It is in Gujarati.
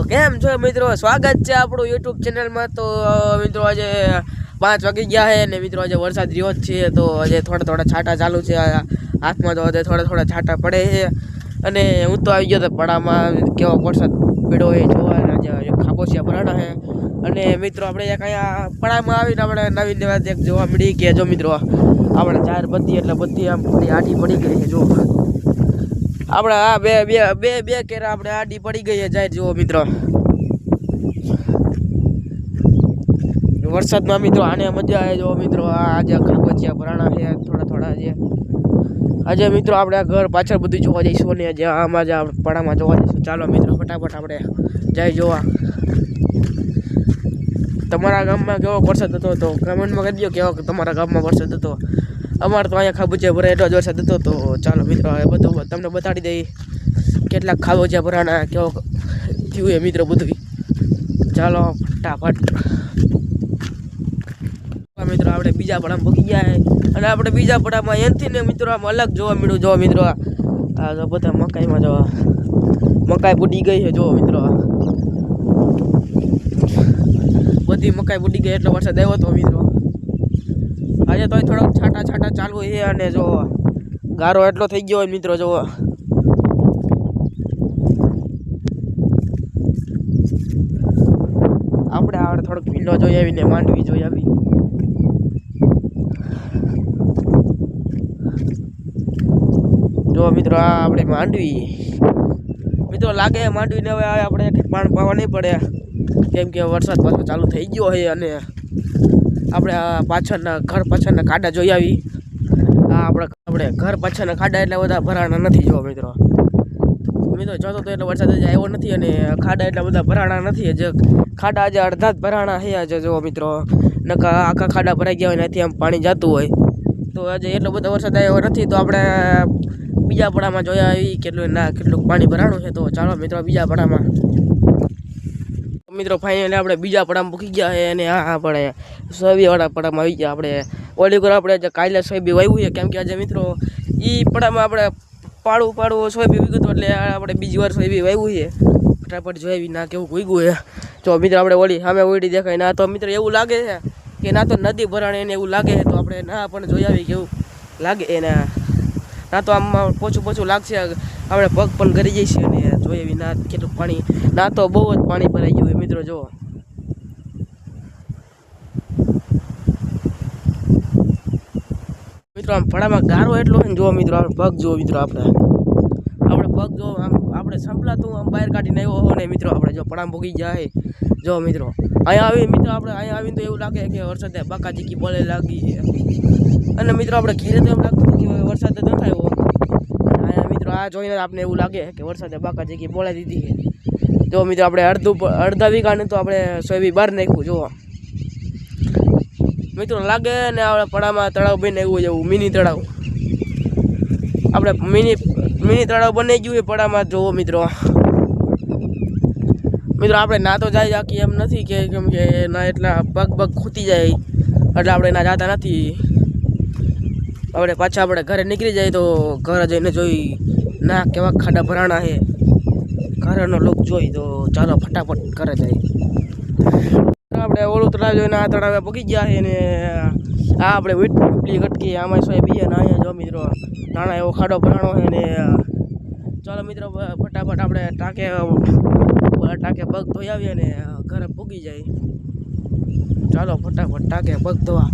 કેમ છો મિત્રો, સ્વાગત છે આપણું યુટ્યુબ ચેનલમાં। તો મિત્રો આજે 5 વાગી ગયા છે ને મિત્રો આજે વરસાદ રહ્યો જ છે। તો આજે થોડા થોડા છાંટા ચાલુ છે, હાથમાં તો આજે થોડા થોડા છાંટા પડે છે। અને હું તો આવી ગયો તો પડામાં કેવો વરસાદ પડ્યો છે જોવા, આજે ખાબોચિયા ભરાણા છે। અને મિત્રો આપણે એક અહીંયા પડામાં આવીને આપણે નવી વાત એક જોવા મળી કે જો મિત્રો આપણે 4 બત્તી એટલે બત્તી આમ આડી પડી ગઈ છે। જો આપણે આ બે કેરા આપણે આડી પડી ગઈ છે જાય જુઓ મિત્રો। વરસાદમાં મિત્રો આને મજા આવે જો મિત્રો। આજે ખાબોચિયા ભરાણા છે થોડા થોડા આજે મિત્રો આપણે આ ઘર પાછળ બધું જોવા જઈશું ને આજે આમાં જ આપણે પડામાં જોવા જઈશું। ચાલો મિત્રો ફટાફટ આપણે જઈ જોવા। તમારા ગામમાં કેવો વરસાદ હતો તો કમેન્ટમાં કહી દો કેવો તમારા ગામમાં વરસાદ હતો। અમારે તો અહીંયા ખાબોચિયા ભરાય એટલો જ વરસાદ હતો। તો ચાલો મિત્રો હવે બધું તમને બતાડી દઈ કેટલાક ખાબોચિયા ભરાણા કેવો થયું એ મિત્રો બધું। ચાલો ફટાફટ મિત્રો આપણે બીજા પડામાં પકી ગયા અને આપણે બીજા પડામાં એનથી ને મિત્રો આમ અલગ જોવા મળ્યું। જો મિત્રો આ જો બધા મકાઈમાં જો મકાઈ બુડી ગઈ છે જો મિત્રો, બધી મકાઈ બુડી ગઈ એટલો વરસાદ આવ્યો હતો મિત્રો। આજે તો થોડોક છાંટા છાંટા ચાલુ છે અને જો ગારો એટલો થઈ ગયો હોય મિત્રો। જો આપણે થોડોક ભીંડો જોઈ આવીને માંડવી જોઈ આવી। જો મિત્રો આ આપણે માંડવી મિત્રો લાગે માંડવીને હવે આપણે પાણી પાવા નહીં પડે કેમ કે વરસાદ પાછો ચાલુ થઈ ગયો છે। અને આપણે પાછળના ઘર પાછળના ખાડા જોઈ આવી। આપણે ઘર પાછળના ખાડા એટલા બધા ભરાણા નથી જો મિત્રો જોતો તો એટલો વરસાદ જ આવ્યો નથી અને ખાડા એટલા બધા ભરાણા નથી। જે ખાડા આજે અડધા જ ભરાણા છે આજે જો મિત્રો, નકા આખા ખાડા ભરાઈ ગયા હોય ને ત્યાંથી આમ પાણી જતું હોય। તો આજે એટલો બધો વરસાદ આવ્યો નથી તો આપણે બીજા પડામાં જોયા આવી કેટલું પાણી ભરાણું છે। તો ચાલો મિત્રો બીજા પડામાં મિત્રો ફાઇનલી આપણે બીજા પડામાં મૂકી ગયા છે અને આપણે સોયબીવાળા પડામાં આવી ગયા। આપણે ઓલી પર આપણે જે કાલે સોયબી વાવ્યું છે કેમ કે આજે મિત્રો એ પડામાં આપણે પાડું સોયબી વીગતું એટલે આપણે બીજી વાર સોયબી વાવ્યું છે। ફટાફટ જોઈ ના કેવું ઉગ્યું છે જો મિત્રો આપણે ઓલી સામે ઓડી દેખાય ના તો મિત્રો એવું લાગે છે કે ના તો નદી ભરાણે એને એવું લાગે છે। તો આપણે ના પણ જોઈ આવી કેવું લાગે એને, ના તો આમ પોછું લાગશે આપણે પગ પણ ગરી જઈશે અને જોઈએ એવી ના કેટલું પાણી, ના તો બહુ જ પાણી ભરાઈ ગયું મિત્રો। જો મિત્રો આમ પડામાં ગારો એટલો હોય ને જો મિત્રો આપણે પગ જુઓ મિત્રો, આપણે પગ જો આમ આપણે સંભળાતું આમ બહાર કાઢીને આવ્યો હો ને મિત્રો આપણે જો પડામાં ભોગી જાય જો મિત્રો। અહીંયા આવી મિત્રો આપણે અહીંયા આવીને તો એવું લાગે કે વરસાદે બાકાજીકી બોલે લાગી છે અને મિત્રો આપણે ઘેરે તો એમ લાગતું કે વરસાદ ન થાય અહીંયા મિત્રો આ જોઈને આપણે એવું લાગે કે વરસાદે બાકાજીકી બોલાવી દીધી છે। જો મિત્રો આપણે અડધા વીઘાને તો આપણે સોયબી બહાર નાખ્યું જો મિત્રો લાગે ને આપણે પડામાં તળાવ બની આવ્યું એવું મિની તળાવ, આપણે મિની તળાવ બની ગયું એ પડામાં જોવો મિત્રો। આપણે ના તો જાય જાકી એમ નથી કે કેમ કે ના એટલા પગ ખૂતી જાય એટલે આપણે ના જતા નથી। આપણે પાછા આપણે ઘરે નીકળી જાય તો ઘરે જઈને જોઈ ના કેવા ખાડા ભરાણા છે ઘરનો લોક જોઈ। તો ચાલો ફટાફટ ઘરે જાય। આપણે ઓલું તળાવ જોઈને આ તળાવે પગી ગયા છે ને આ આપણે વીટલી કટકી આમાં સોયબી અને અહીંયા જો મિત્રો નાના એવો ખાડો ભરાણો છે ને ચાલો મિત્રો ફટાફટ આપણે ટાંકે પગ ધોઈ આવીએ ને ઘરે પૂગી જાય। ચાલો ફટાફટ ટાંકે પગ ધોવા।